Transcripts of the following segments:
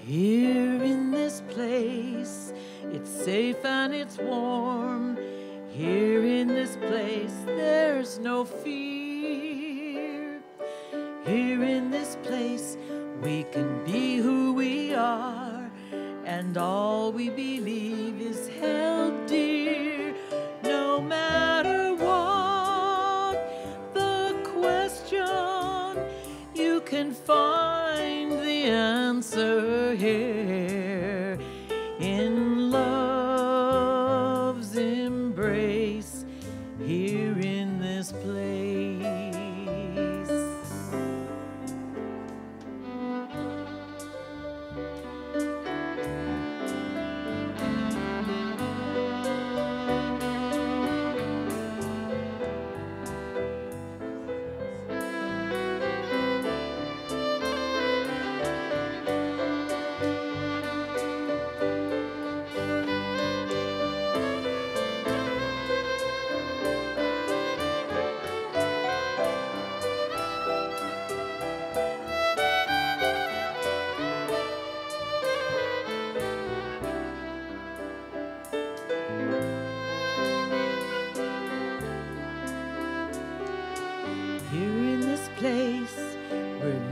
Here in this place, it's safe and it's warm. Here in this place, there's no fear. Here in this place, we can be who we are, and all we believe is held dear. No matter what the question, you can find the answer here in love's embrace, here in this place.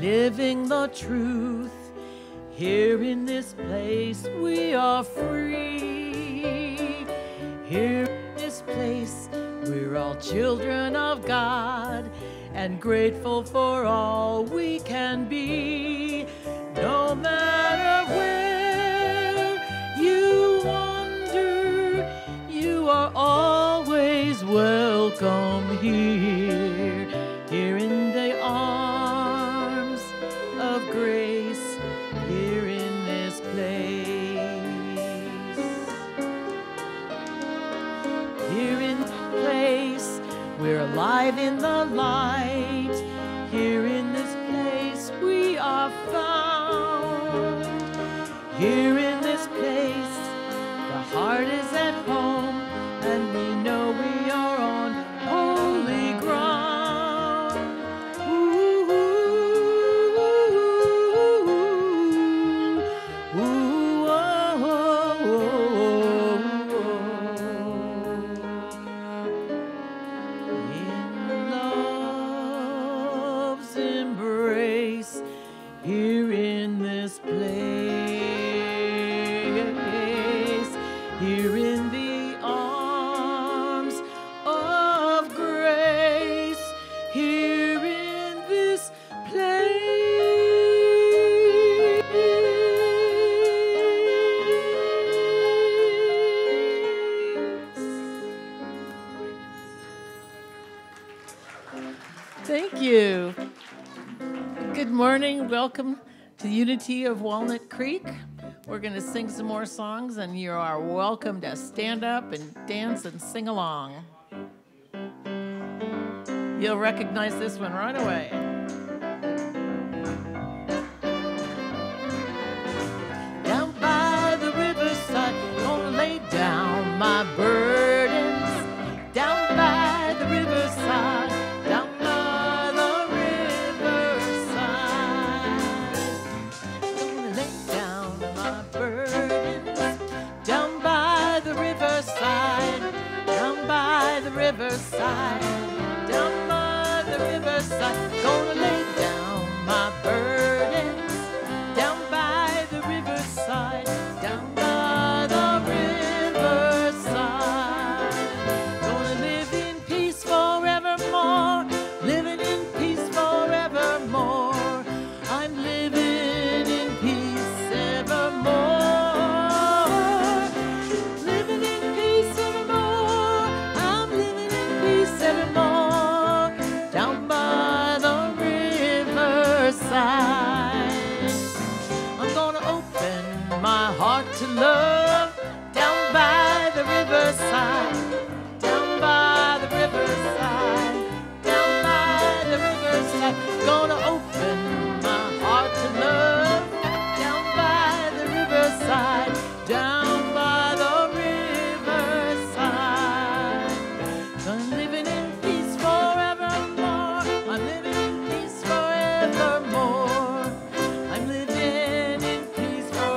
Living the truth. Here in this place we are free. Here in this place we're all children of God and grateful for all we can be. No matter where you wander, you are always welcome here. Here in the arms of grace, here in this place. Here in this place, we're alive in the light. Here in this place, we are found. Here in this place, the heart is at home, and we know we are on holy ground. Here in this place, here in the arms of grace, here in this place. Thank you. Good morning. Welcome to Unity of Walnut Creek. We're going to sing some more songs, and you are welcome to stand up and dance and sing along. You'll recognize this one right away. Down by the riverside, gonna lay down my burdens. Down by the riverside. Riverside, down by the riverside, gonna lay down my burdens. Down by the riverside, down by the riverside, gonna live in peace forevermore, living in peace forevermore. I'm living in peace evermore. I'm gonna open my heart to love down by the riverside, down by the riverside, down by the riverside. Gonna open my heart to love down by the riverside, down by the riverside. I'm living in peace forevermore. I'm living in peace forevermore. I'm living in peace forevermore.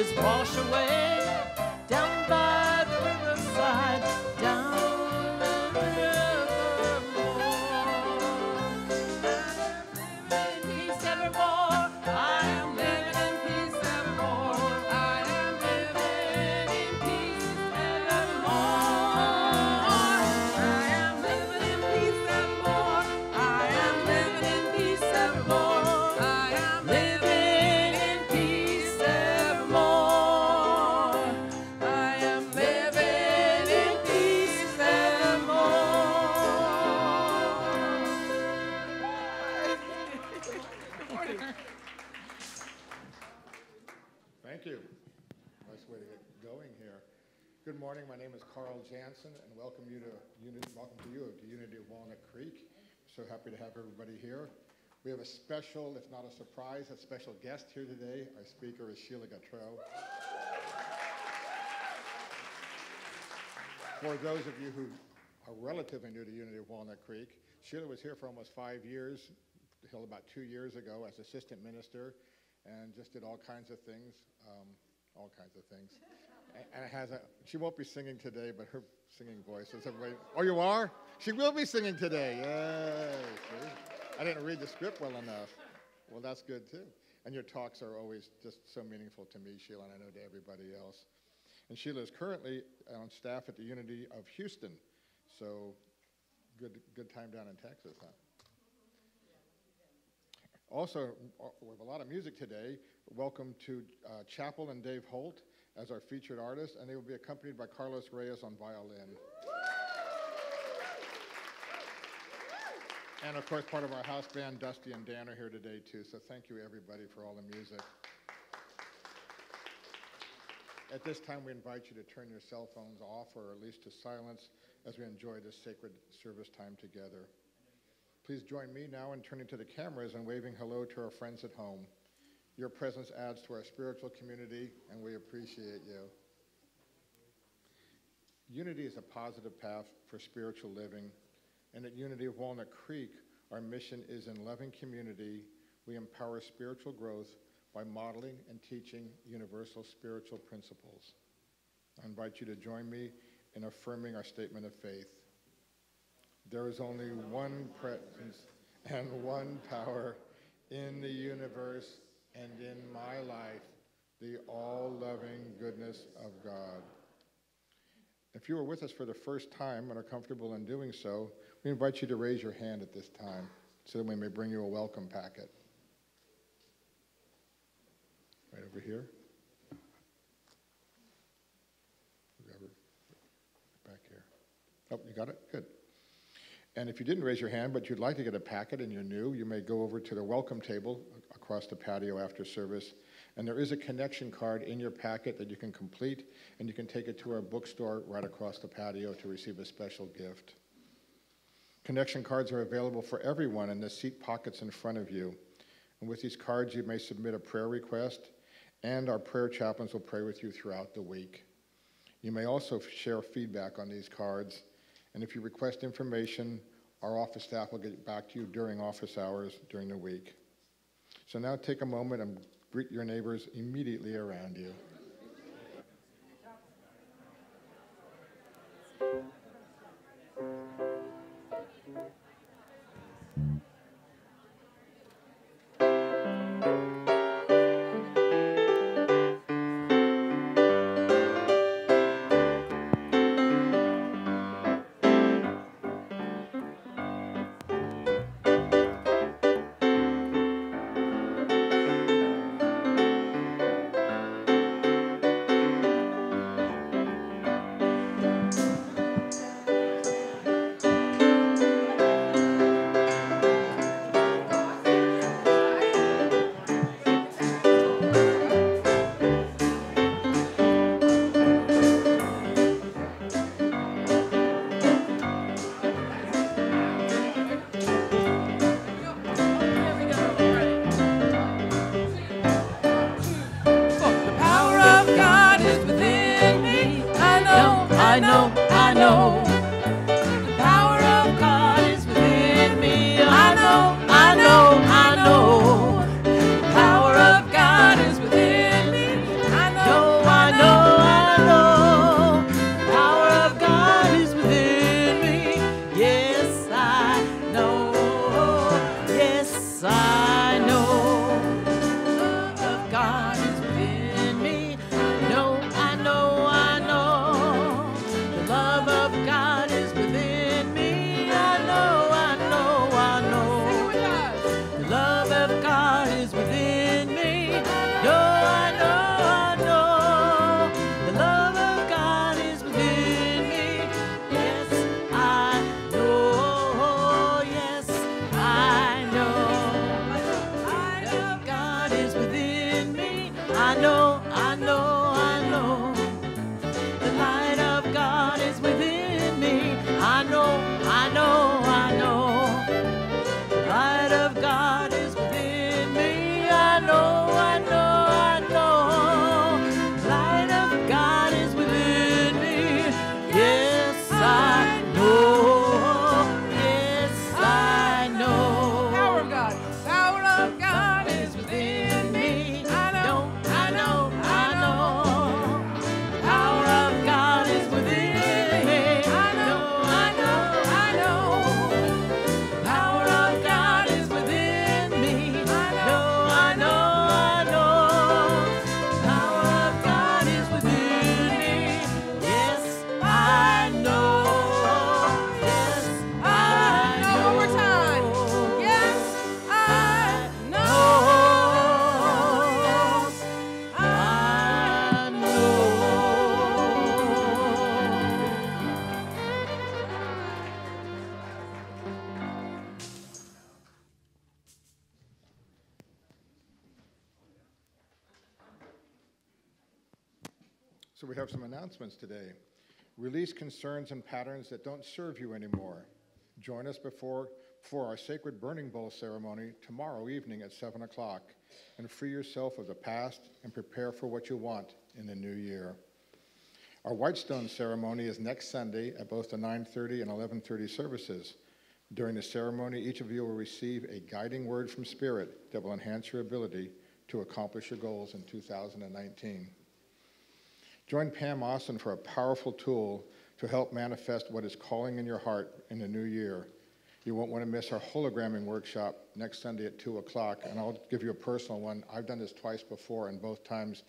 tears wash away. Down by the riverside, down the rivermore. I am living in peace evermore. I am living in peace evermore. I am living in peace evermore. I am living in peace evermore. I am living in peace evermore. I am living in peace evermore. I am living in peace evermore. Thank you. Nice way to get going here. Good morning. My name is Carl Jansen, and welcome you to Unity of Walnut Creek. So happy to have everybody here. We have a special, if not a surprise, a special guest here today. Our speaker is Sheila Gautreaux. For those of you who are relatively new to Unity of Walnut Creek, Sheila was here for almost 5 years, until about 2 years ago as assistant minister, and just did all kinds of things. And she won't be singing today, but her singing voice is everybody. Oh, you are? She will be singing today. Yay. See? I didn't read the script well enough. Well, that's good too. And your talks are always just so meaningful to me, Sheila, and I know to everybody else. And Sheila is currently on staff at the Unity of Houston. So good time down in Texas, huh? Also, we have a lot of music today. Welcome to Chapel and Dave Holt as our featured artists, and they will be accompanied by Carlos Reyes on violin. And of course, part of our house band, Dusty and Dan, are here today too, so thank you everybody for all the music. At this time, we invite you to turn your cell phones off, or at least to silence, as we enjoy this sacred service time together. Please join me now in turning to the cameras and waving hello to our friends at home. Your presence adds to our spiritual community, and we appreciate you. Unity is a positive path for spiritual living, and at Unity of Walnut Creek, our mission is in loving community. We empower spiritual growth by modeling and teaching universal spiritual principles. I invite you to join me in affirming our statement of faith. There is only one presence and one power in the universe and in my life, the all-loving goodness of God. If you are with us for the first time and are comfortable in doing so, we invite you to raise your hand at this time so that we may bring you a welcome packet. Right over here. Back here. Oh, you got it? Good. And if you didn't raise your hand, but you'd like to get a packet and you're new, you may go over to the welcome table across the patio after service. And there is a connection card in your packet that you can complete, and you can take it to our bookstore right across the patio to receive a special gift. Connection cards are available for everyone in the seat pockets in front of you. And with these cards, you may submit a prayer request, and our prayer chaplains will pray with you throughout the week. You may also share feedback on these cards. And if you request information, our office staff will get back to you during office hours during the week. So now take a moment and greet your neighbors immediately around you. I know, the power of God is within me. I know, the power of God is within me. I know I know, I know, I know. The light of God is within me. I know, I know, I know. The light of God is within me. I know, I know, I know. The light of God is within me. Yes, I know. Yes, I know. Power of God. Power of God is within me. I know, I know, I know. Power of God is within me. I know, I know, I know. Power of God is within me. I know, I know, I know. Power of God is within me. Yes, I know. Yes, I know. One more time. Yes, I know. I know. So we have some announcements today. Release concerns and patterns that don't serve you anymore. Join us for our sacred burning bowl ceremony tomorrow evening at 7 o'clock and free yourself of the past and prepare for what you want in the new year. Our Whitestone ceremony is next Sunday at both the 9:30 and 11:30 services. During the ceremony, each of you will receive a guiding word from Spirit that will enhance your ability to accomplish your goals in 2019. Join Pam Austin for a powerful tool to help manifest what is calling in your heart in the new year. You won't want to miss our hologramming workshop next Sunday at 2 o'clock, and I'll give you a personal one. I've done this twice before, and both times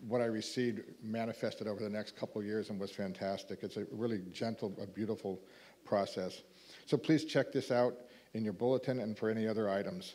what I received manifested over the next couple of years and was fantastic. It's a really gentle, a beautiful process. So please check this out in your bulletin and for any other items.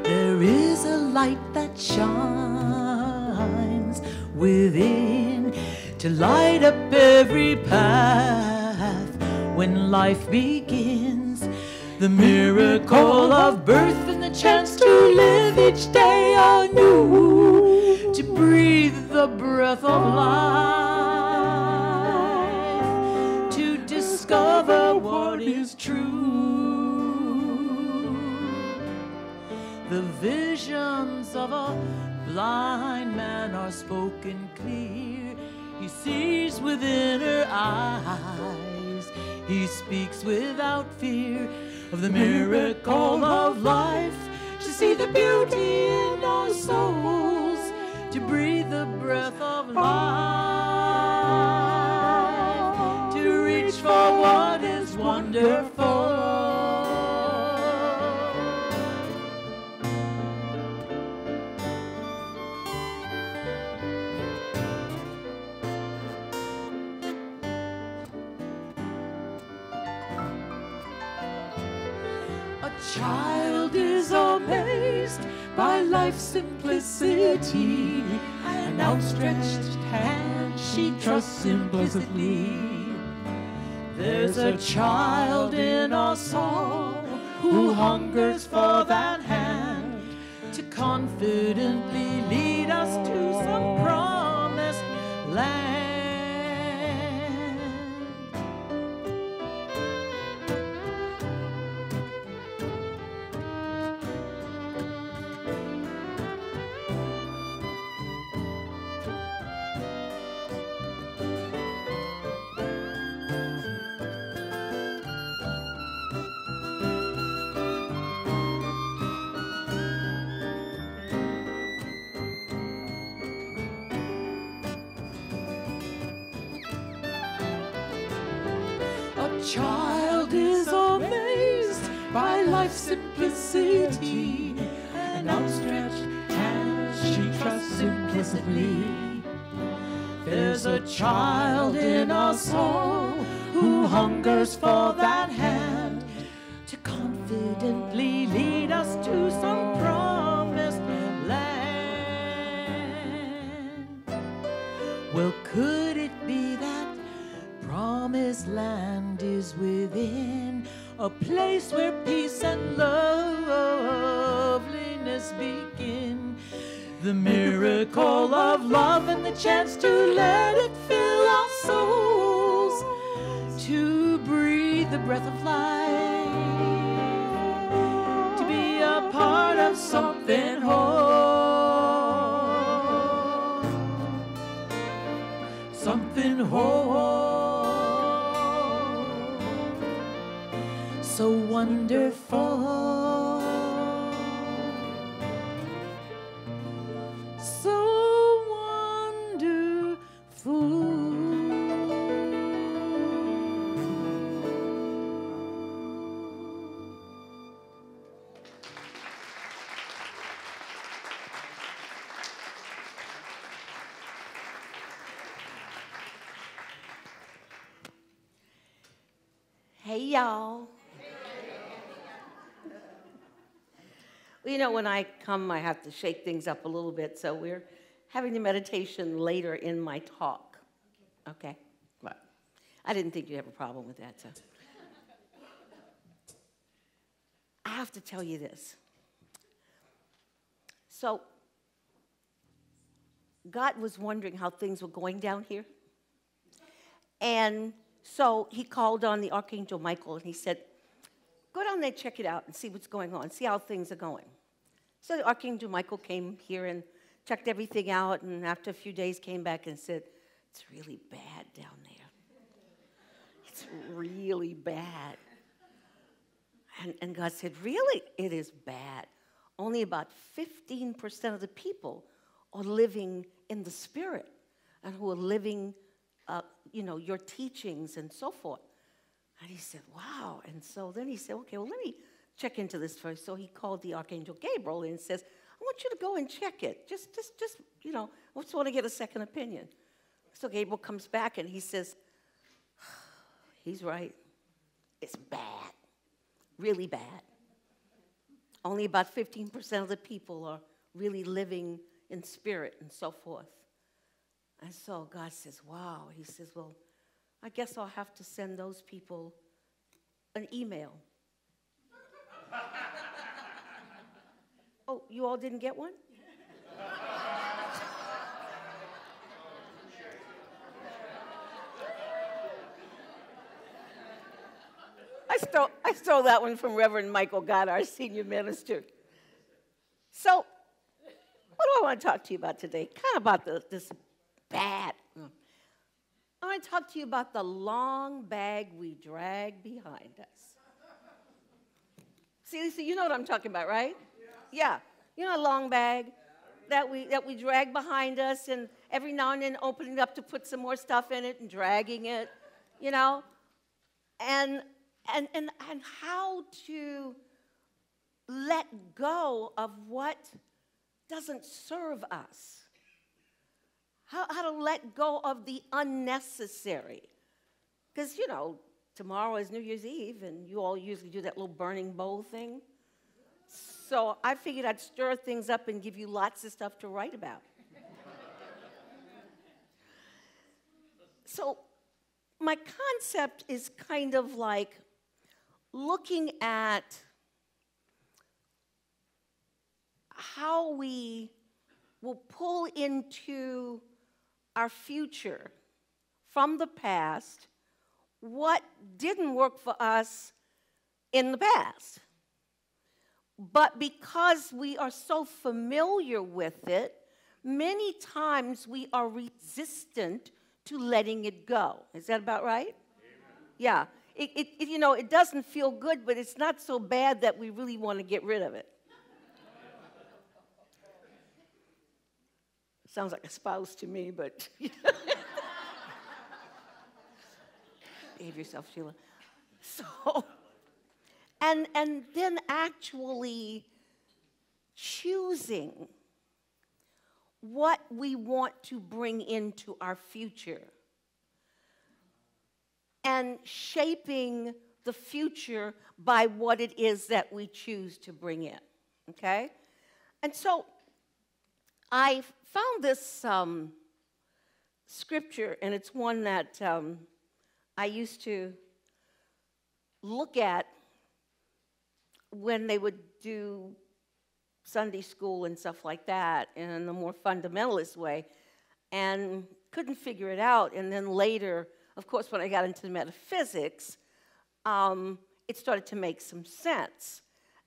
There is a light that shines within to light up every path when life begins. The miracle of birth and the chance to live each day anew, to breathe the breath of life, to discover what is true. The visions of a blind man are spoken clear. He sees within her eyes. He speaks without fear of the miracle of life. To see the beauty in our souls, to breathe the breath of life, to reach for what is wonderful. Child is amazed by life's simplicity. An outstretched hand she trusts implicitly. There's a child in us all who hungers for that hand to confidently lead us to some promised land. child is amazed by life's simplicity, and outstretched hands she trusts implicitly. There's a child in us all who hungers for that hand to confidently lead us to some promised land. Well, could it be that promised land is within, a place where peace and loveliness begin? The miracle of love and the chance to let it fill our souls, to breathe the breath of life, to be a part of something whole, something whole, so wonderful. Hey, y'all. Well, you know, when I come, I have to shake things up a little bit, so we're having the meditation later in my talk. Okay? Well, I didn't think you'd have a problem with that, so. I have to tell you this. So, God was wondering how things were going down here. And so he called on the Archangel Michael and he said, go down there, check it out and see what's going on, see how things are going. So the Archangel Michael came here and checked everything out, and after a few days came back and said, it's really bad down there. It's really bad. And God said, really? It is bad. Only about 15% of the people are living in the Spirit and who are living your teachings and so forth. And he said, wow. And so then he said, okay, well, let me check into this first. So he called the Archangel Gabriel and says, I want you to go and check it. Just I just want to get a second opinion. So Gabriel comes back and he says, he's right. It's bad, really bad. Only about 15% of the people are really living in spirit and so forth. And so God says, wow. He says, well, I guess I'll have to send those people an email. Oh, you all didn't get one? I stole that one from Reverend Michael Gott, our senior minister. So, what do I want to talk to you about today? Kind of about this bad. I want to talk to you about the long bag we drag behind us. See, you know what I'm talking about, right? Yeah. You know a long bag that we drag behind us, and every now and then opening it up to put some more stuff in it and dragging it, you know? And how to let go of what doesn't serve us. How to let go of the unnecessary. Because, you know, tomorrow is New Year's Eve, and you all usually do that little burning bowl thing. So I figured I'd stir things up and give you lots of stuff to write about. So my concept is kind of like looking at how we will pull into our future from the past what didn't work for us in the past. But because we are so familiar with it, many times we are resistant to letting it go. Is that about right? Amen. Yeah. It doesn't feel good, but it's not so bad that we really want to get rid of it. Sounds like a spouse to me, but behave yourself, Sheila. So, and then actually choosing what we want to bring into our future and shaping the future by what it is that we choose to bring in, okay? And so I found this scripture, and it's one that I used to look at when they would do Sunday school and stuff like that in a more fundamentalist way, and couldn't figure it out. And then later, of course, when I got into metaphysics, it started to make some sense.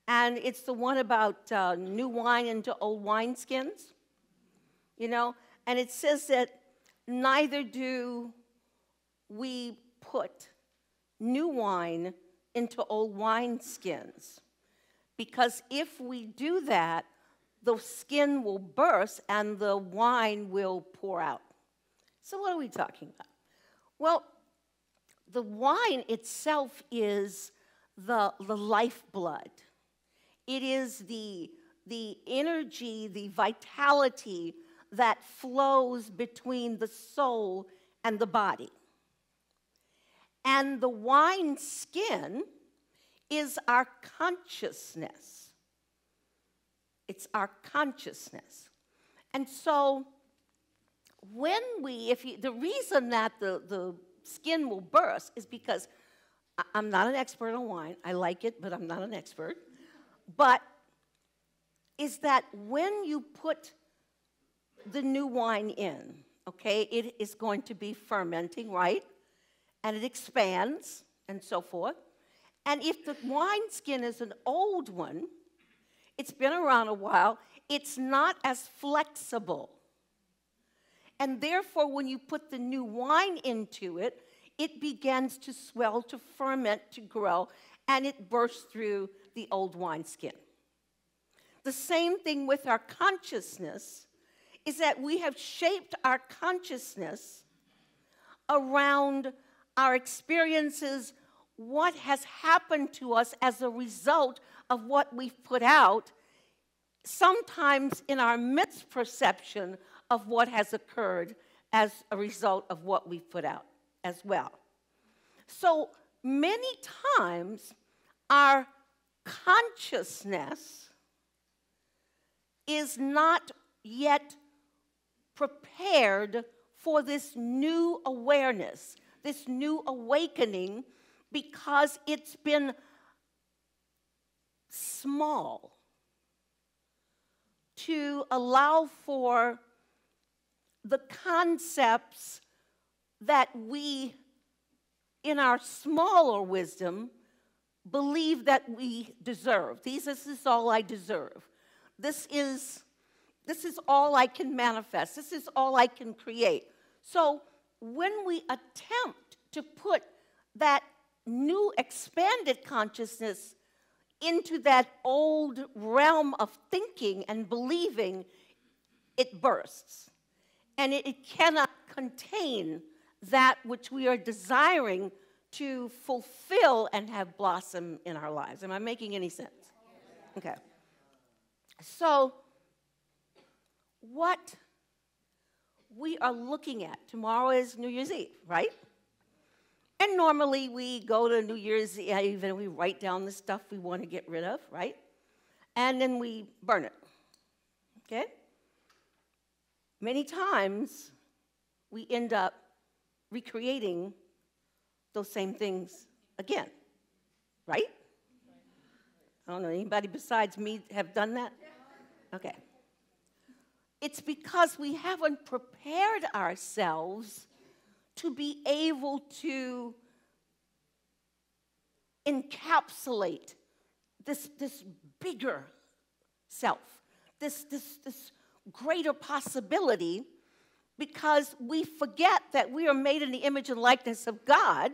And it's the one about new wine into old wineskins, you know? And it says that neither do we put new wine into old wineskins, because if we do that, the skin will burst and the wine will pour out. So what are we talking about? Well, the wine itself is the lifeblood. It is the energy, the vitality that flows between the soul and the body. And the wine skin is our consciousness. It's our consciousness. And so when the reason that the skin will burst is because I'm not an expert on wine. I like it, but I'm not an expert. But is that when you put the new wine in, okay, it is going to be fermenting, right? And it expands and so forth. And if the wineskin is an old one, it's been around a while, it's not as flexible. And therefore, when you put the new wine into it, it begins to swell, to ferment, to grow, and it bursts through the old wineskin. The same thing with our consciousness is that we have shaped our consciousness around our experiences, what has happened to us as a result of what we've put out, sometimes in our misperception of what has occurred as a result of what we've put out as well. So many times our consciousness is not yet prepared for this new awareness, this new awakening, because it's been small to allow for the concepts that we, in our smaller wisdom, believe that we deserve. This is all I deserve. This is all I can manifest. This is all I can create. So when we attempt to put that new expanded consciousness into that old realm of thinking and believing, it bursts. And it cannot contain that which we are desiring to fulfill and have blossom in our lives. Am I making any sense? Okay. So, what we are looking at, tomorrow is New Year's Eve, right? And normally we go to New Year's Eve and we write down the stuff we want to get rid of, right? And then we burn it, okay? Many times we end up recreating those same things again, right? I don't know, anybody besides me have done that? Okay. It's because we haven't prepared ourselves to be able to encapsulate this bigger self, this greater possibility, because we forget that we are made in the image and likeness of God,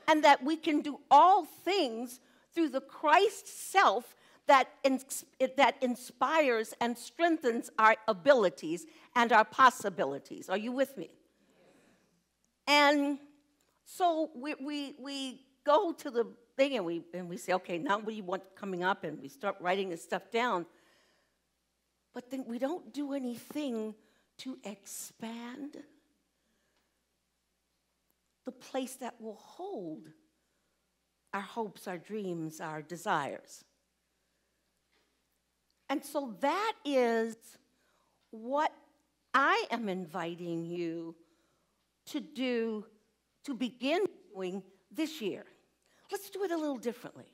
and that we can do all things through the Christ self that inspires and strengthens our abilities and our possibilities. Are you with me? And So we go to the thing and we say, okay, now what do you want coming up? And we start writing this stuff down. But then we don't do anything to expand the place that will hold our hopes, our dreams, our desires. And so that is what I am inviting you to do, to begin doing this year. Let's do it a little differently.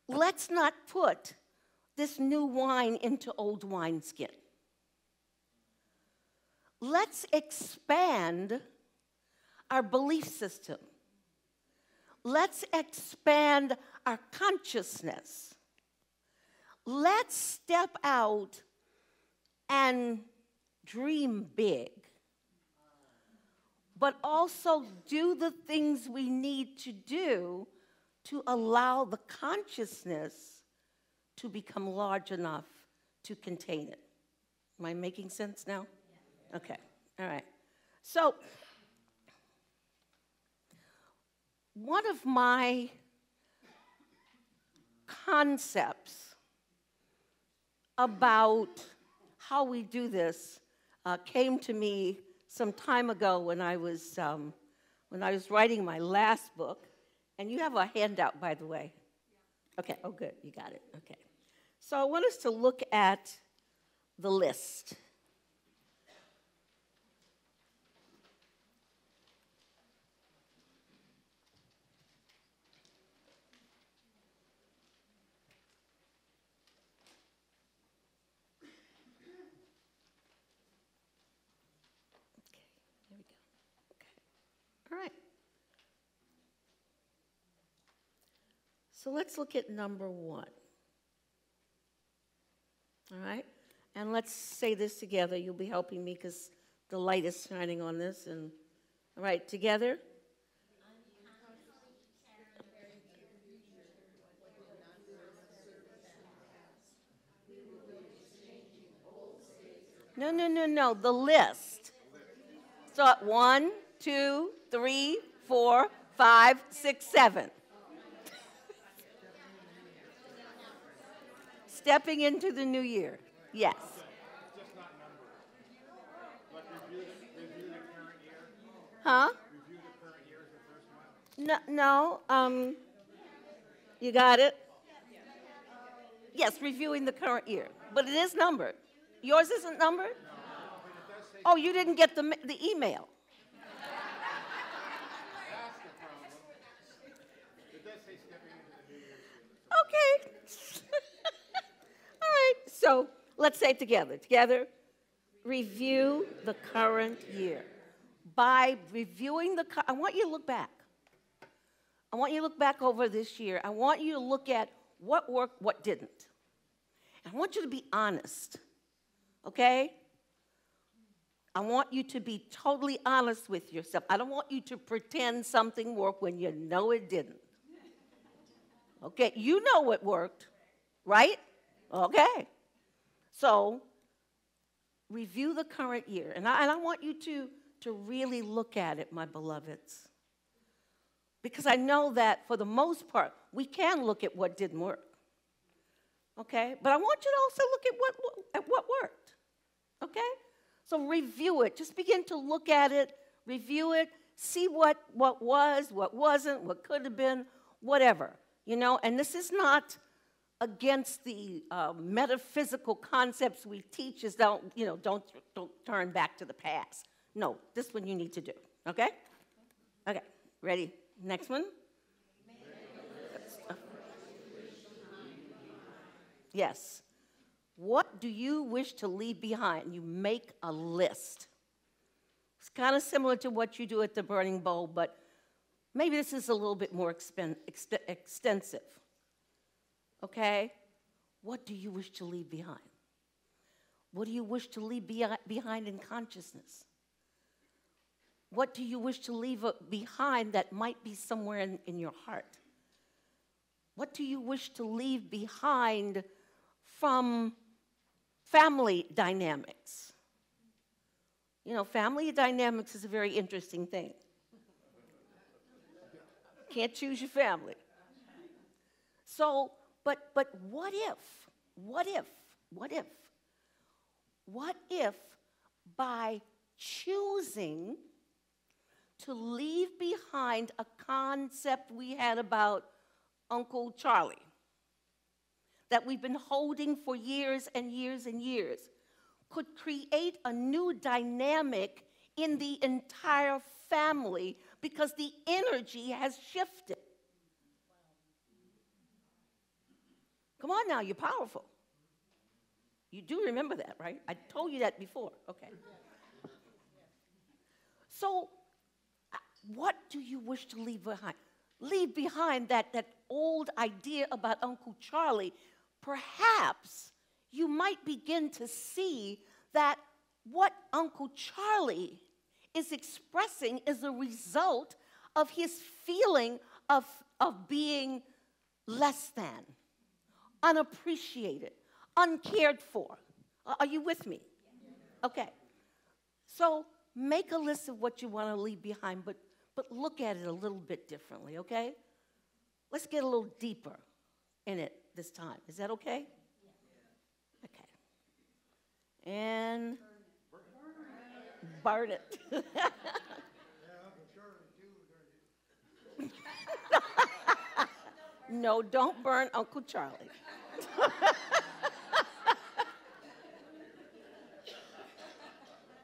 Let's not put this new wine into old wineskin. Let's expand our belief system. Let's expand our consciousness. Let's step out and dream big, but also do the things we need to do to allow the consciousness to become large enough to contain it. Am I making sense now? Okay, all right. So, one of my concepts about how we do this came to me some time ago when I was writing my last book. And you have a handout, by the way. Okay, oh good, you got it, okay. So I want us to look at the list. All right. So let's look at number 1. All right? And let's say this together. You'll be helping me because the light is shining on this. And all right, together. No. The list. So 1, 2, 3, 4, 5, 6, 7. Stepping into the new year. Yes. Just not numbered. Like review the current year. Huh? Review the current year is the first one. No. You got it? Yes, reviewing the current year. But it is numbered. Yours isn't numbered? No. Oh, you didn't get the email. That's the problem. It does say stepping into the new year. Okay. All right. So let's say it together. Together. Review the current year. By reviewing I want you to look back. I want you to look back over this year. I want you to look at what worked, what didn't. I want you to be honest. Okay? I want you to be totally honest with yourself. I don't want you to pretend something worked when you know it didn't. Okay? You know what worked, right? Okay. So, review the current year. And I want you to really look at it, my beloveds. Because I know that for the most part, we can look at what didn't work. Okay? But I want you to also look at what worked. Okay? So review it. Just begin to look at it, review it, see what was, what wasn't, what could have been, whatever. You know, and this is not against the metaphysical concepts we teach is don't turn back to the past. No, this one you need to do. Okay? Okay, ready? Next one? Yes. What do you wish to leave behind? You make a list. It's kind of similar to what you do at the burning bowl, but maybe this is a little bit more extensive. Okay? What do you wish to leave behind? What do you wish to leave behind in consciousness? What do you wish to leave behind that might be somewhere in your heart? What do you wish to leave behind from family dynamics? You know, family dynamics is a very interesting thing. Can't choose your family. So, but what if? What if? What if? What if by choosing to leave behind a concept we had about Uncle Charlie that we've been holding for years and years and years could create a new dynamic in the entire family because the energy has shifted. Come on now, you're powerful. You do remember that, right? I told you that before. Okay. So, what do you wish to leave behind? Leave behind that old idea about Uncle Charlie. Perhaps you might begin to see that what Uncle Charlie is expressing is a result of his feeling of being less than, unappreciated, uncared for. Are you with me? Okay. So make a list of what you want to leave behind, but look at it a little bit differently, okay? Let's get a little deeper in it this time. Is that okay? Okay. And burn it. No, don't burn Uncle Charlie.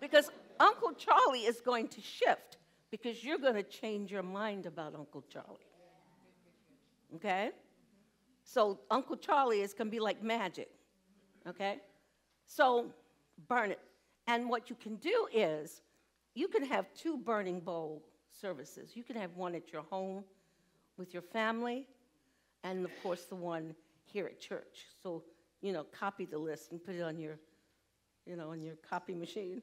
Because Uncle Charlie is going to shift because you're going to change your mind about Uncle Charlie. Okay? So Uncle Charlie is going to be like magic. Okay? So burn it. And what you can do is you can have 2 burning bowl services. You can have one at your home with your family and, of course, the one here at church. So, copy the list and put it on your, on your copy machine.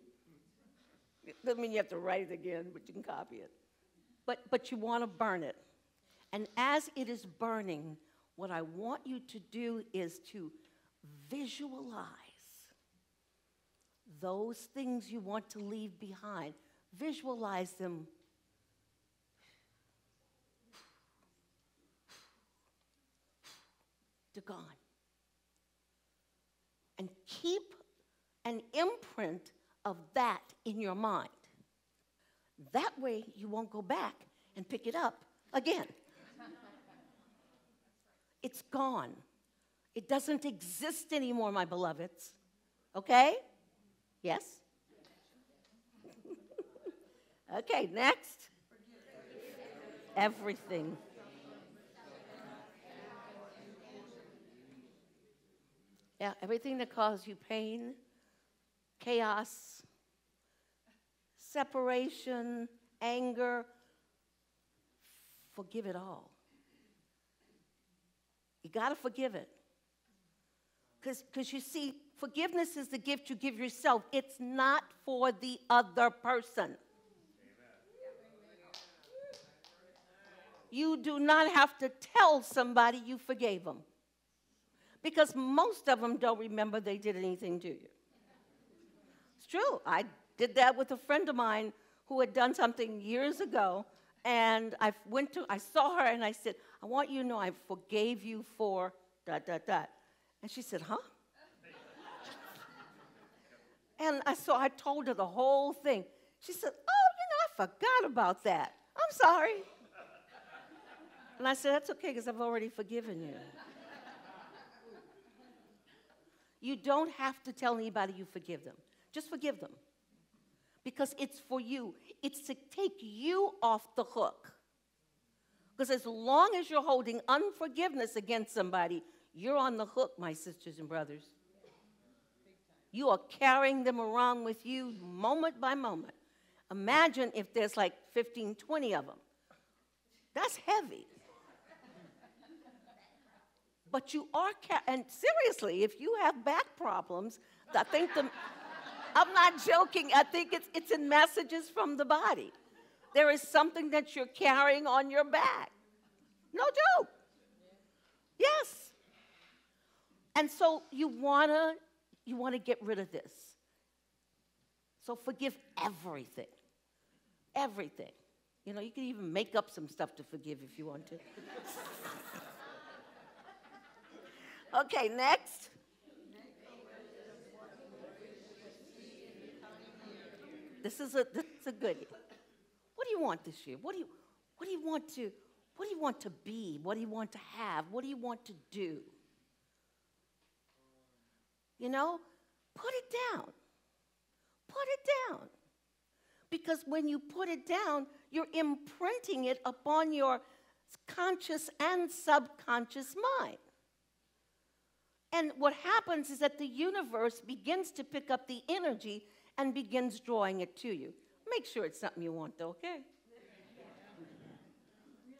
It doesn't mean you have to write it again, but you can copy it. But you want to burn it. And as it is burning, what I want you to do is to visualize those things you want to leave behind. Visualize them. They're gone. And keep an imprint of that in your mind. That way you won't go back and pick it up again. It's gone. It doesn't exist anymore, my beloveds. Okay? Yes? Okay, next. Everything. Yeah, everything that causes you pain, chaos, separation, anger, forgive it all. You got to forgive it. Because you see, forgiveness is the gift you give yourself. It's not for the other person. You do not have to tell somebody you forgave them. Because most of them don't remember they did anything to you. It's true. I did that with a friend of mine who had done something years ago, and I saw her and I said, I want you to know I forgave you for ... And she said, huh? And I told her the whole thing. She said, oh, I forgot about that. I'm sorry. And I said, that's okay, because I've already forgiven you. You don't have to tell anybody you forgive them. Just forgive them. Because it's for you. It's to take you off the hook. Because as long as you're holding unforgiveness against somebody, you're on the hook, my sisters and brothers. You are carrying them around with you moment by moment. Imagine if there's like 15, 20 of them. That's heavy. But you are, and seriously, if you have back problems, I think I'm not joking, I think it's in messages from the body. There is something that you're carrying on your back. No joke. Yes. And so you wanna get rid of this. So forgive everything. Everything. You know, you can even make up some stuff to forgive if you want to. Okay, next. This is a goodie. What do you want this year? What do you want to be? What do you want to have? What do you want to do? You know, put it down. Put it down. Because when you put it down, you're imprinting it upon your conscious and subconscious mind. And what happens is that the universe begins to pick up the energy and begins drawing it to you. Make sure it's something you want, though, okay?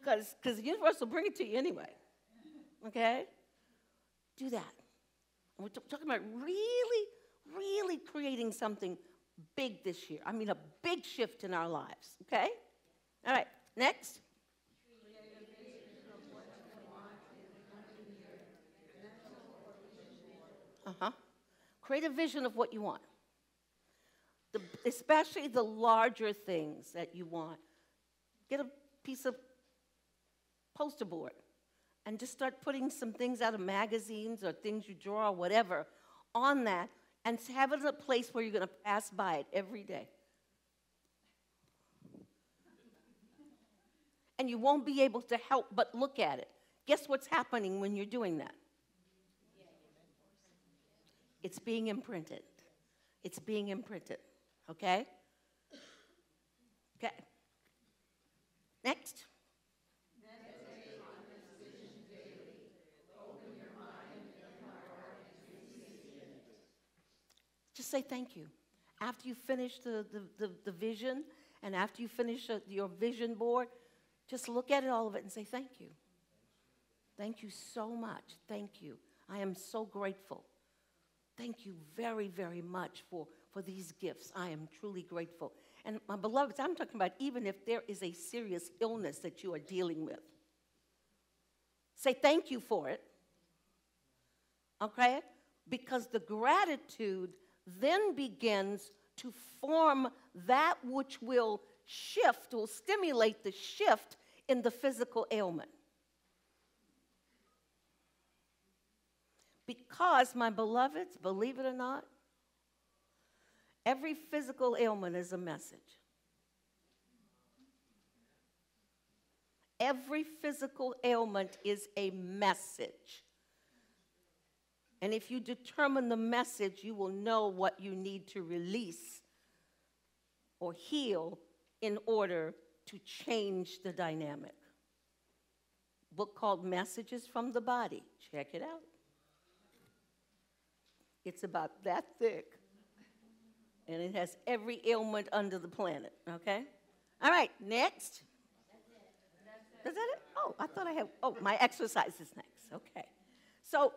Because the universe will bring it to you anyway, okay? Do that. And we're talking about really, really creating something big this year. I mean, a big shift in our lives, okay? All right, next. Create a vision of what you want. Especially the larger things that you want. Get a piece of poster board and just start putting some things out of magazines or things you draw or whatever on that, and have it in a place where you're going to pass by it every day. And you won't be able to help but look at it. Guess what's happening when you're doing that? It's being imprinted. It's being imprinted. Okay? Okay. Next. Just say thank you. After you finish the vision, and after you finish your vision board, just look at it, all of it, and say thank you. Thank you so much. Thank you. I am so grateful. Thank you very, very much for these gifts. I am truly grateful. And my beloveds, I'm talking about even if there is a serious illness that you are dealing with. Say thank you for it. Okay? Because the gratitude then begins to form that which will shift, will stimulate the shift in the physical ailment. Because, my beloveds, believe it or not, every physical ailment is a message. Every physical ailment is a message. And if you determine the message, you will know what you need to release or heal in order to change the dynamic. Book called Messages from the Body. Check it out. It's about that thick. And it has every ailment under the planet, okay? All right, next. Is that it? Oh, I thought I had, my exercise is next, okay. So,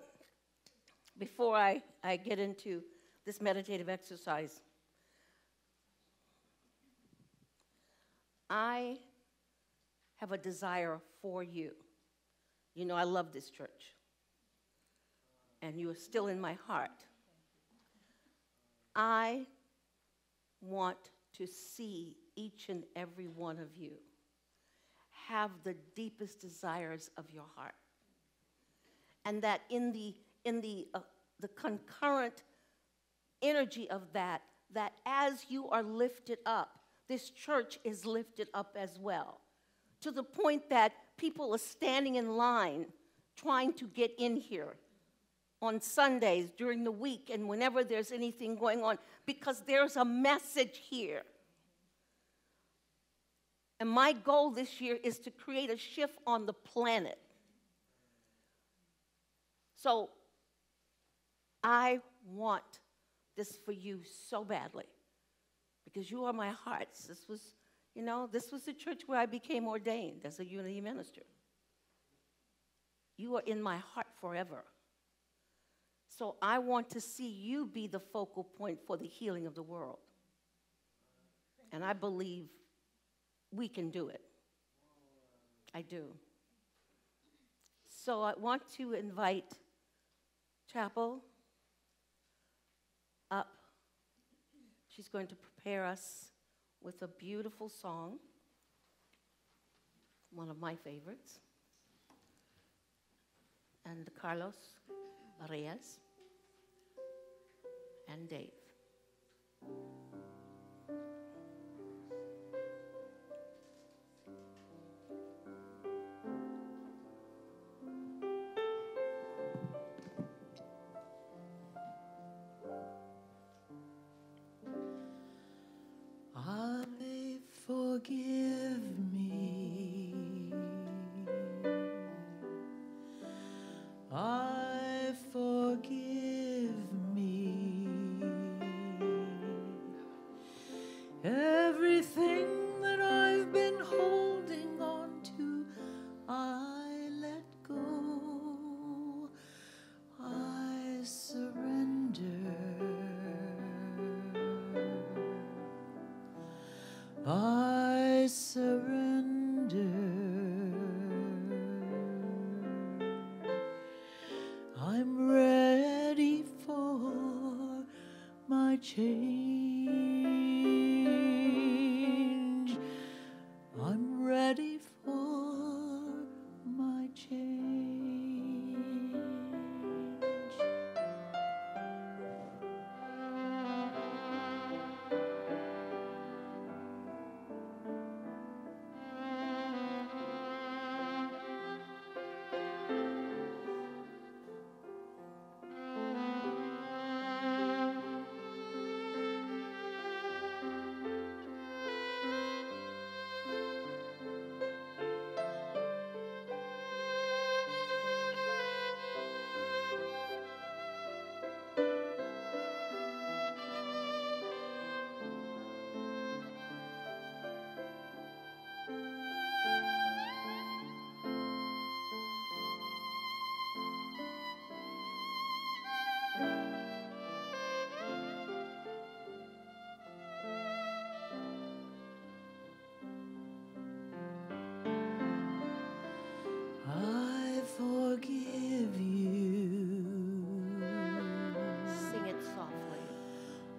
before I get into this meditative exercise, I have a desire for you. You know, I love this church. And you are still in my heart. I want to see each and every one of you have the deepest desires of your heart. And that in the concurrent energy of that as you are lifted up, this church is lifted up as well. To the point that people are standing in line trying to get in here on Sundays, during the week, and whenever there's anything going on, because there's a message here. And my goal this year is to create a shift on the planet. So I want this for you so badly, because you are my hearts. This was the church where I became ordained as a Unity minister. You are in my heart forever. So I want to see you be the focal point for the healing of the world. And I believe we can do it. I do. So I want to invite Chapel up. She's going to prepare us with a beautiful song. one of my favorites, and Carlos Reyes and Dave. I forgive me. I forgive me. Everything that I've been holding on to, I let go. I surrender. I surrender. I'm ready for my change. I'm ready for my change. I forgive you. Sing it softly.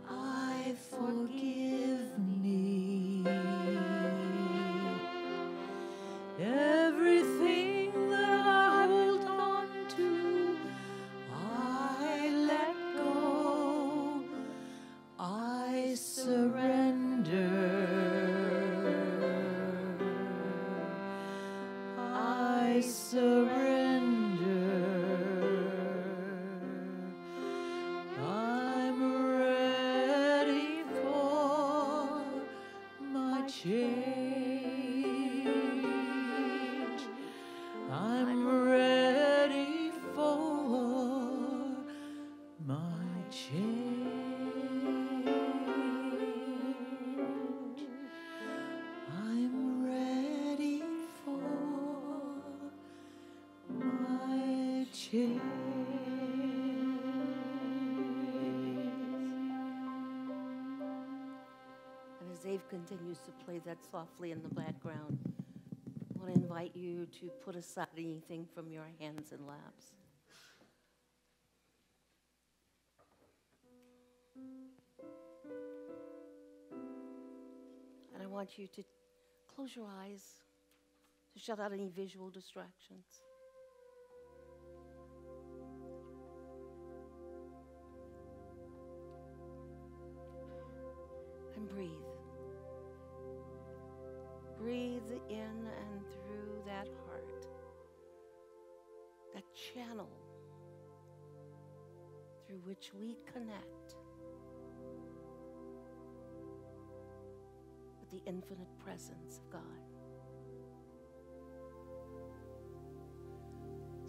I forgive me. Everything that I hold on to, I let go. I surrender. I surrender. I'm ready for my change. I'm ready for my change. I'm ready for my change. And as Dave continues to play that softly in the background, I want to invite you to put aside anything from your hands and laps. And I want you to close your eyes to shut out any visual distractions. And breathe. Breathe in and through that heart, that channel through which we connect with the infinite presence of God.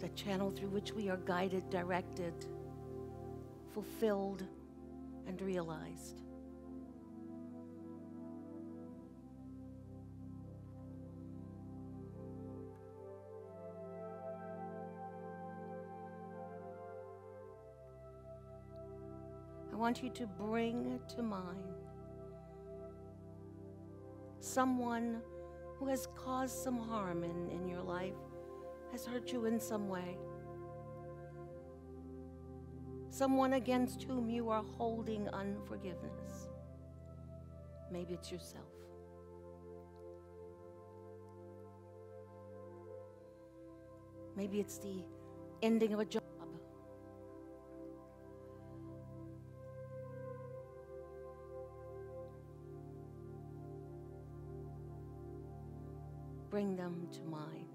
The channel through which we are guided, directed, fulfilled, and realized. I want you to bring to mind someone who has caused some harm in your life, has hurt you in some way. Someone against whom you are holding unforgiveness. Maybe it's yourself. Maybe it's the ending of a job. Bring them to mind.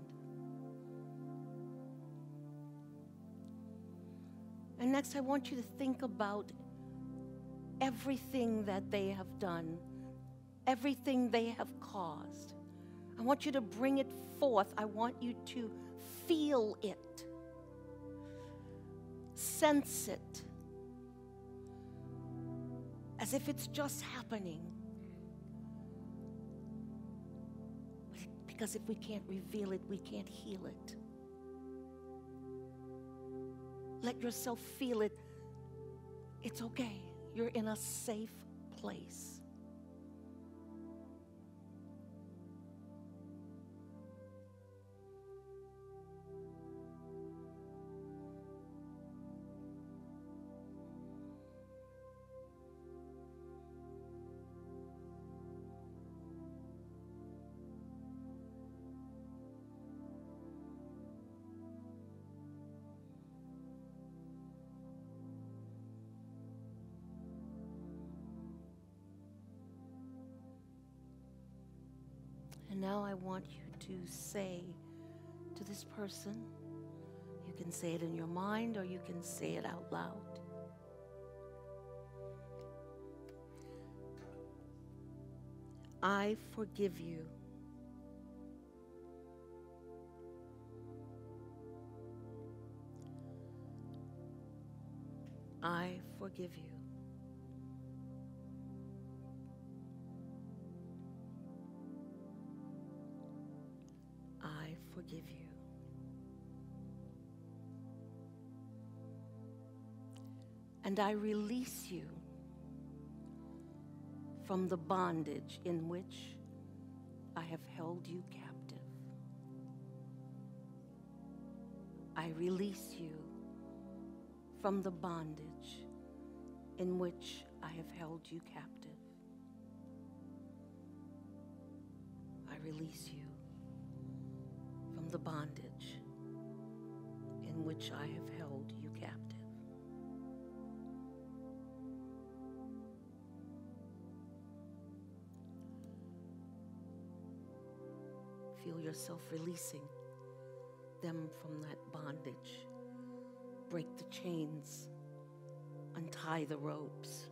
And next, I want you to think about everything that they have done, everything they have caused. I want you to bring it forth. I want you to feel it, sense it, as if it's just happening. Because if we can't reveal it, we can't heal it. Let yourself feel it. It's okay. You're in a safe place. And now I want you to say to this person, you can say it in your mind or you can say it out loud. I forgive you. I forgive you. I forgive you. And I release you from the bondage in which I have held you captive. I release you from the bondage in which I have held you captive. I release you from the bondage in which I have held you captive. Feel yourself releasing them from that bondage. Break the chains, untie the ropes.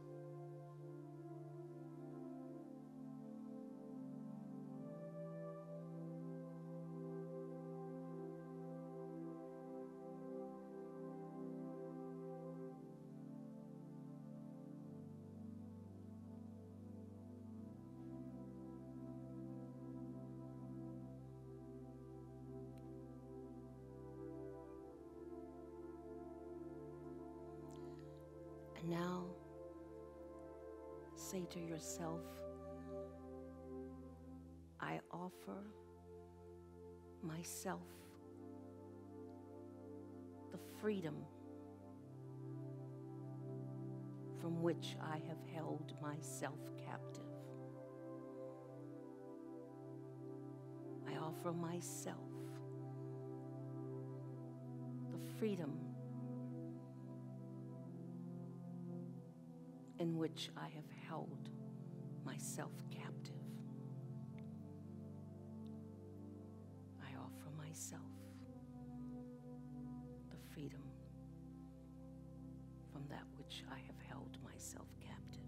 And now, say to yourself, I offer myself the freedom from which I have held myself captive. I offer myself the freedom in which I have held myself captive. I offer myself the freedom from that which I have held myself captive.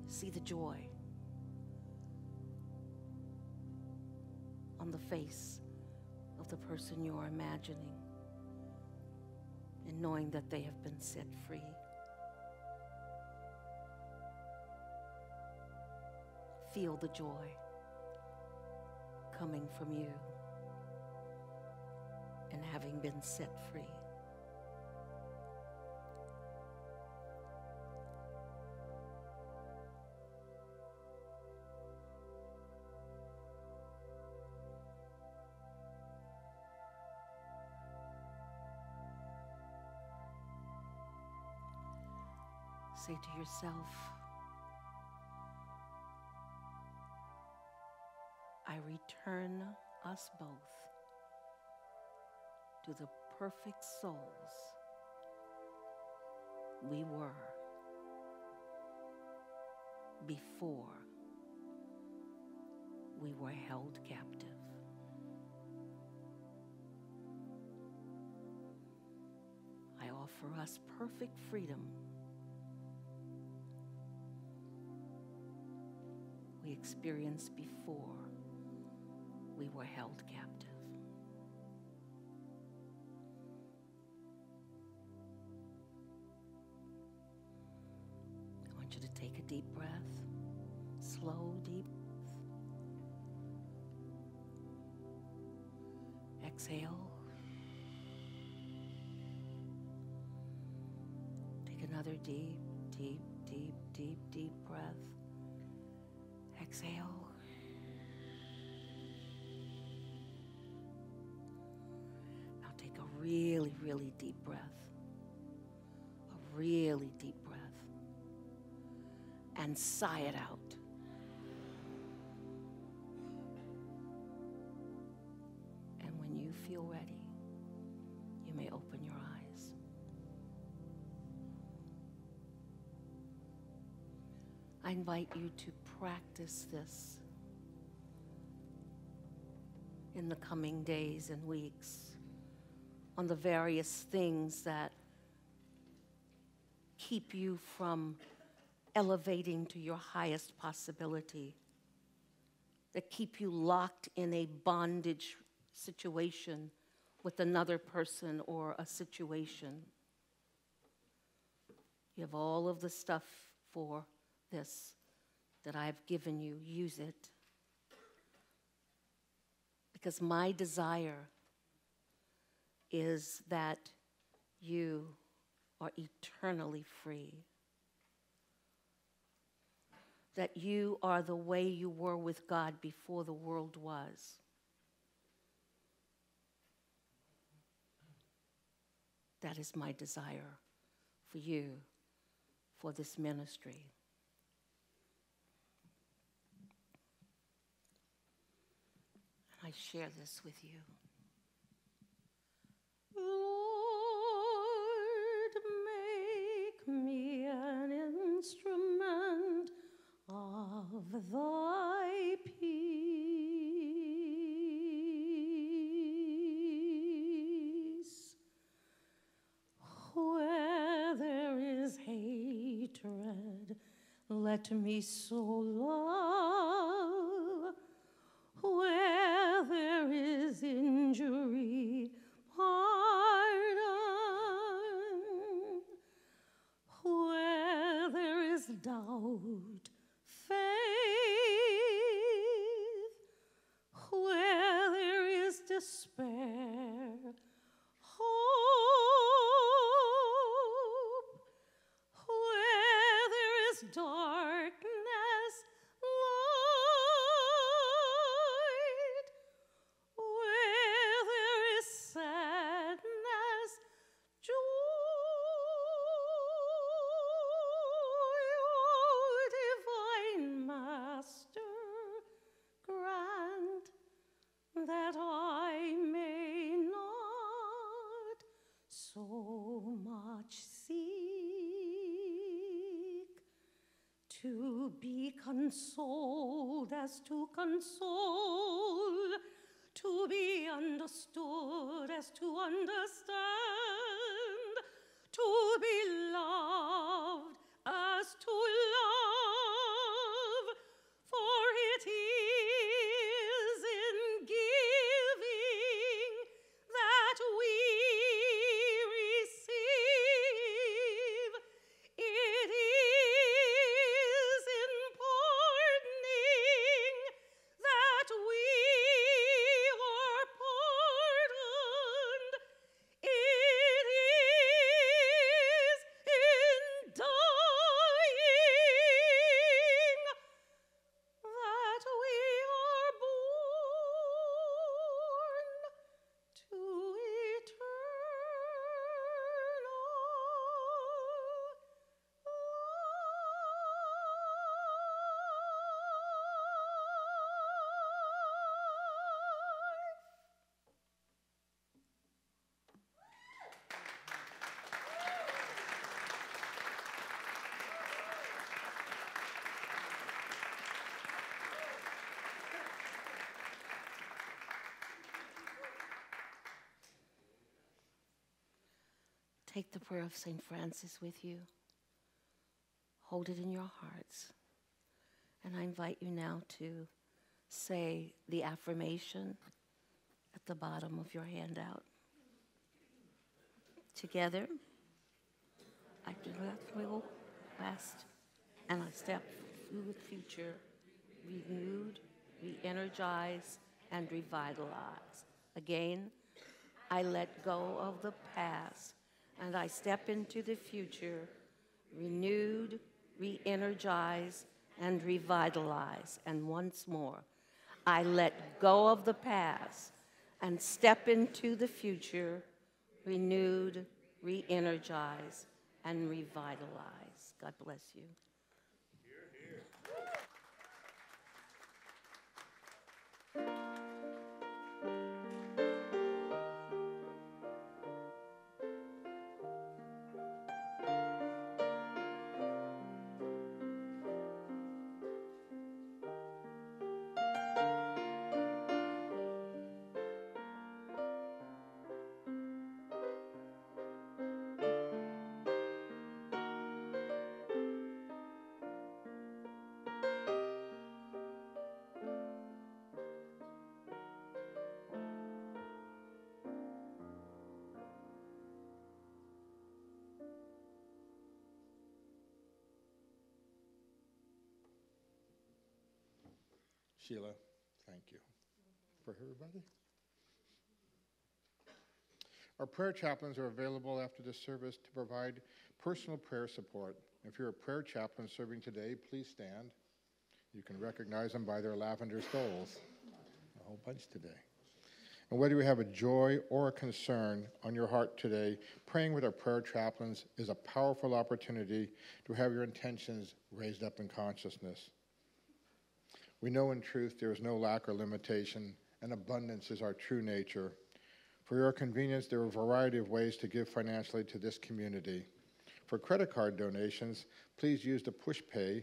See the joy on the face of the person you are imagining and knowing that they have been set free. Feel the joy coming from you and having been set free. Say to yourself, I return us both to the perfect souls we were before we were held captive. I offer us perfect freedom we experienced before we were held captive. I want you to take a deep breath, slow, deep. Exhale. Take another deep, deep, deep, deep, deep breath. Exhale. Now take a really, really deep breath. A really deep breath. And sigh it out. And when you feel ready, you may open your eyes. I invite you to practice this in the coming days and weeks on the various things that keep you from elevating to your highest possibility, that keep you locked in a bondage situation with another person or a situation. You have all of the stuff for this that I've given you. Use it. Because my desire is that you are eternally free. That you are the way you were with God before the world was. That is my desire for you, for this ministry. And I share this with you. Lord, make me an instrument of thy peace. Where there is hatred, let me sow love. Where there is injury, pardon. Where there is doubt, faith. Where there is despair, hope. Where there is darkness, light. Where there is sadness, joy. Oh, divine Master, grant that I may not so much seek to be consoled as to console, to be understood as to understand, to be loved as to love, for it is in giving that we receive. It is in pardoning that we are pardoned. It is in dying Take the prayer of St. Francis with you. Hold it in your hearts. And I invite you now to say the affirmation at the bottom of your handout. Together, I do not will past, and I step through the future, renewed, re-energized, and revitalized. Again, I let go of the past, and I step into the future, renewed, re-energized, and revitalized. And once more, I let go of the past and step into the future, renewed, re-energized, and revitalized. God bless you. Sheila, thank you. For everybody. Our prayer chaplains are available after the service to provide personal prayer support. If you're a prayer chaplain serving today, please stand. You can recognize them by their lavender stoles. A whole bunch today. And whether you have a joy or a concern on your heart today, praying with our prayer chaplains is a powerful opportunity to have your intentions raised up in consciousness. We know in truth there is no lack or limitation, and abundance is our true nature. For your convenience, there are a variety of ways to give financially to this community. For credit card donations, please use PushPay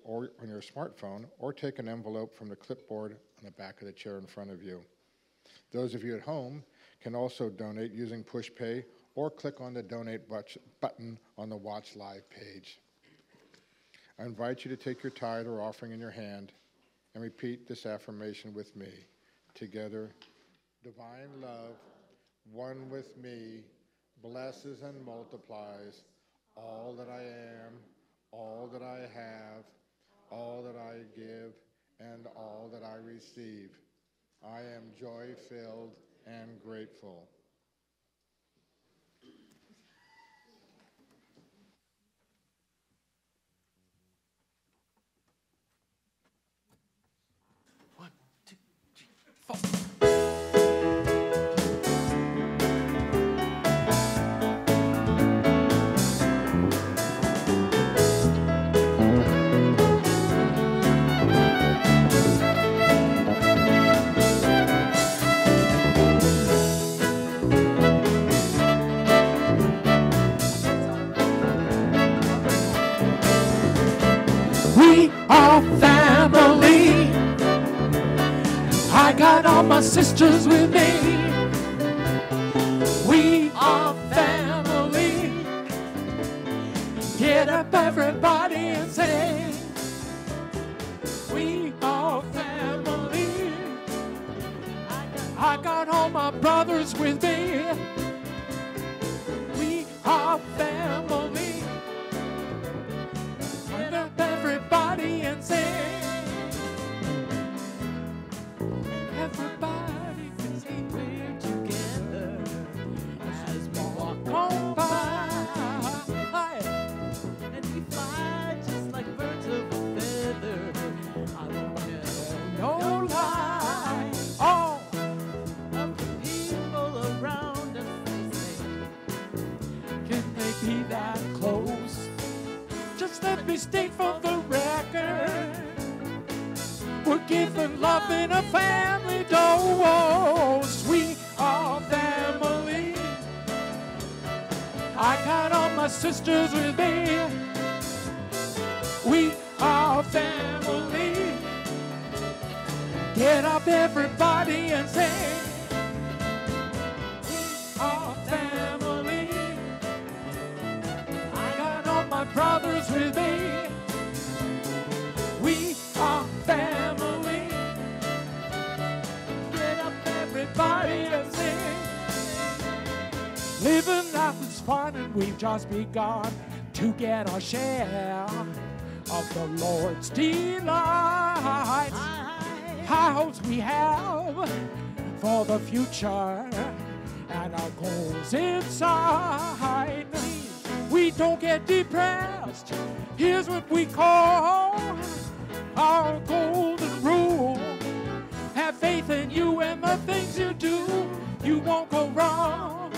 or on your smartphone, or take an envelope from the clipboard on the back of the chair in front of you. Those of you at home can also donate using PushPay or click on the donate button on the Watch Live page. I invite you to take your tithe or offering in your hand and repeat this affirmation with me. Together, divine love, one with me, blesses and multiplies all that I am, all that I have, all that I give, and all that I receive. I am joy-filled and grateful. Got all my sisters with me. We are family. Get up, everybody, and sing. We are family. I got all my brothers with me. We are family. Get up, everybody, and sing. Everybody can see we're together as we walk on by. And we fly just like birds of a feather. I don't tell no lie. All of the people around us, they say, can they be that close? Just let me state for the record, we're giving love in a family dose. We are family. I got all my sisters with me. We are family. Get up, everybody, and sing. We are family. with me. We are family. Get up, everybody, and sing. Living life is fun, and we've just begun to get our share of the Lord's delights. High hopes we have for the future and our goals inside. We don't get depressed. Here's what we call our golden rule. Have faith in you and the things you do. You won't go wrong.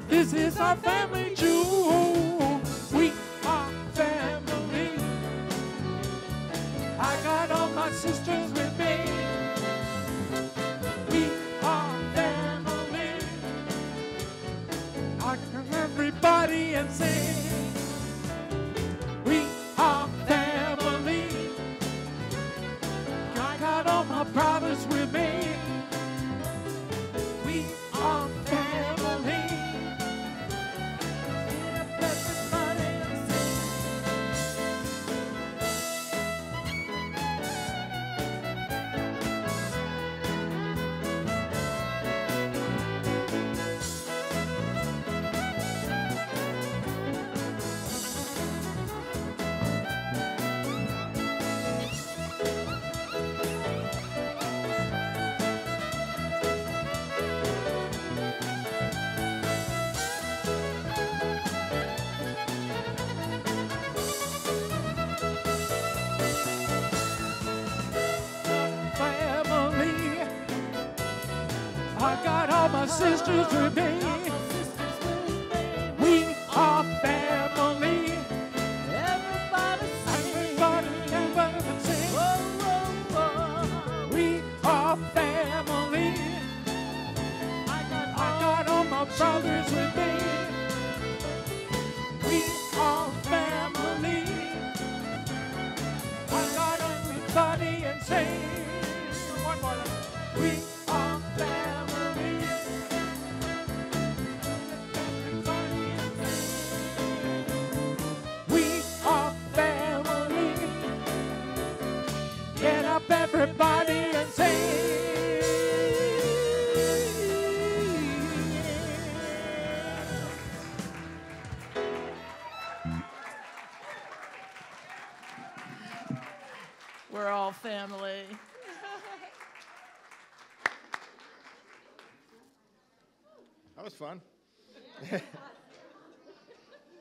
This is our family jewel. We are family. I got all my sisters with me. We are family. I come everybody and sing. We are family. I got all my brothers with me. We are family. Everybody and sing. Family. I got all my sisters with me. We are family. Everybody sing. Everybody can sing. Whoa, whoa, whoa. We are family. I got all my brothers with me. We are family. I got everybody and sing. One more. We are family. Everybody and sing. We are family. Get up, everybody, and sing. We're all family. That was fun.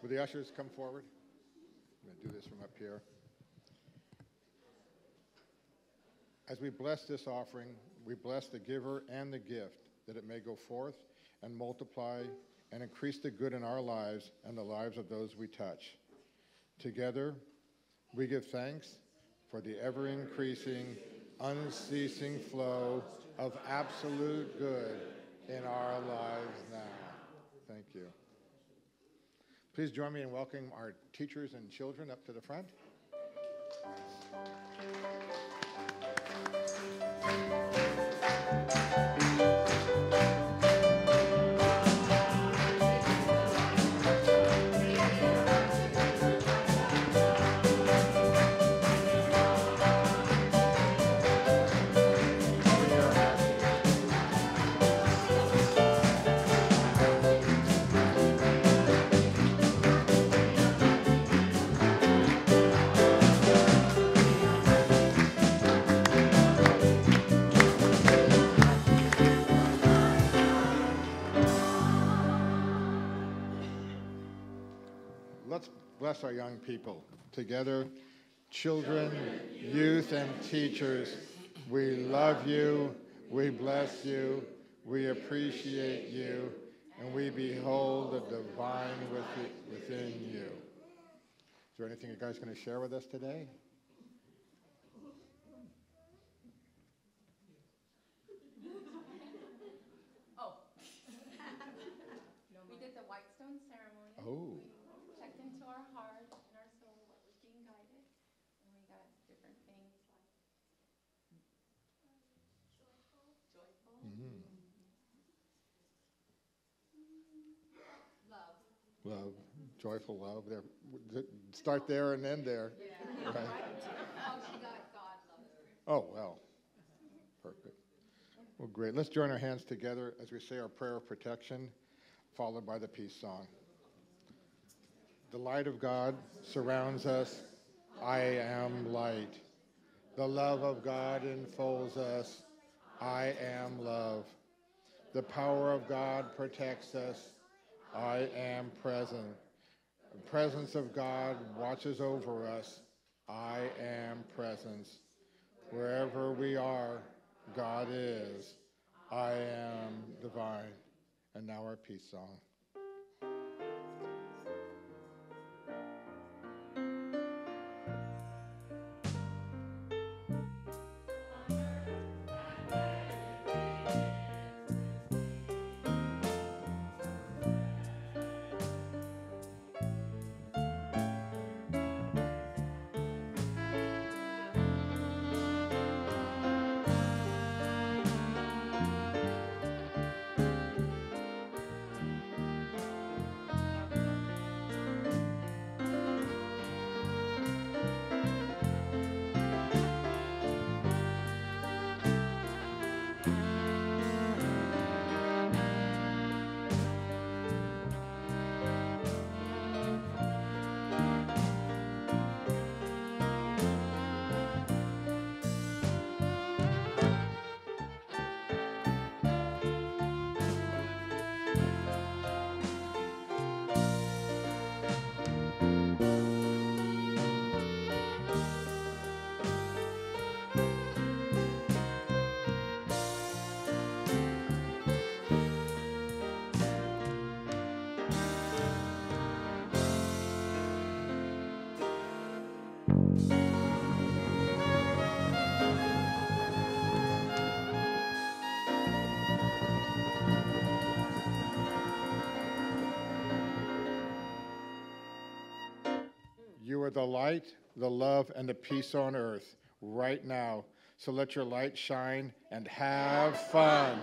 Will the ushers come forward? I'm going to do this from up here. As we bless this offering, we bless the giver and the gift, that it may go forth and multiply and increase the good in our lives and the lives of those we touch. Together, we give thanks for the ever-increasing, unceasing flow of absolute good in our lives now. Thank you. Please join me in welcoming our teachers and children up to the front. Let's bless our young people. Together, children, youth, and teachers, we love you, we bless you, we appreciate you, and we behold the divine within you. Is there anything you guys going to share with us today? We did the White Stone ceremony. Oh, Checked into our heart and our soul, what was being guided, and we got different things like joyful, love, Joyful love. There, start there and end there. Right. Oh, she got God loves her. Oh, well. Perfect. Well, great. Let's join our hands together as we say our prayer of protection, followed by the peace song. The light of God surrounds us. I am light. The love of God enfolds us. I am love. The power of God protects us. I am present. The presence of God watches over us. I am presence. Wherever we are, God is. I am divine. And now our peace song. You are the light, the love, and the peace on earth right now. So let your light shine and have fun.